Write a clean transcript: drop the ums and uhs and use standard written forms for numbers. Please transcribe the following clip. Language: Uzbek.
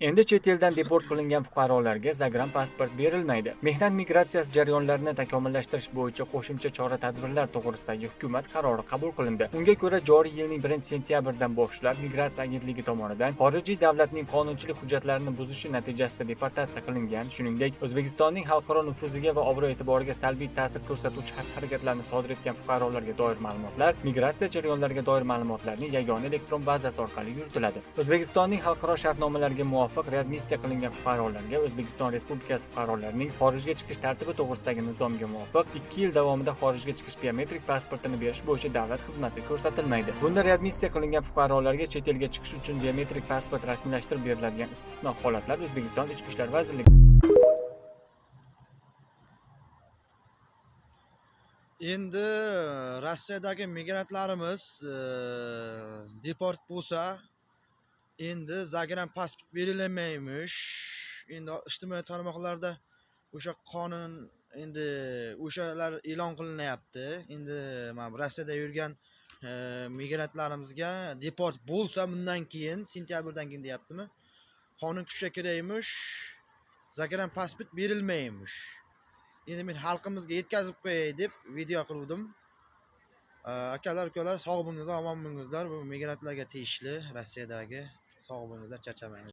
Endi chet eldan deport qilingan fuqarolarga zagram pasport berilmaydi. Mehnat migratsiyasi jarayonlarini takomillashtirish bo'yicha qo'shimcha chora-tadbirlar to'g'risidagi hukumat qarori qabul qilindi. Unga ko'ra, joriy yilning 1-sentyabridan boshlab Migratsiya agentligi tomonidan xorijiy davlatning qonunchilik hujjatlarini buzishi natijasida deportatsiya qilingan, shuningdek, O'zbekistonning xalqaro nufuziga va obro'-e'tiboriga salbiy ta'sir ko'rsatuvchi xatti-harakatlarni sodir etgan fuqarolarga doir ma'lumotlar migratsiya jarayonlariga doir ma'lumotlarning yagona elektron bazasi orqali yuritiladi. O'zbekistonning xalqaro shartnomalarga muvofiq readmissiya qilingan fuqarolarga O'zbekiston Respublikasi fuqarolarining xorijga chiqish tartibi to'g'risidagi nizomga muvofiq 2 yil davomida xorijga chiqish biometrik pasportini berish bo'yicha davlat xizmati ko'rsatilmaydi. Bunda readmissiya qilingan fuqarolarga chet elga chiqish uchun biometrik pasport rasmiylashtirib beriladigan istisno holatlar O'zbekiston Ichki ishlar vazirligi Endi Rossiyadagi migrantlarimiz deport bo'lsa, endi zagram pasport berilmaymish. Endi ijtimoiy tarmoqlarda o'sha qonun endi o'shalar e'lon qilinyapti. Endi mana Rossiyada yurgan migrantlarimizga deport bo'lsa, bundan keyin sentyabrdan keyin deyaptimi? Qonun kuchga kiraymish, zagram pasport berilmaymish. Endi men xalqimizga yetkazib qo'yay deb video qildim. Akalar, ukalar, sog' bo'lingizlar, omon bo'lingizlar. Bu migrantlarga tegishli Rossiyadagi. Sog' bo'lingizlar, charchamanglar.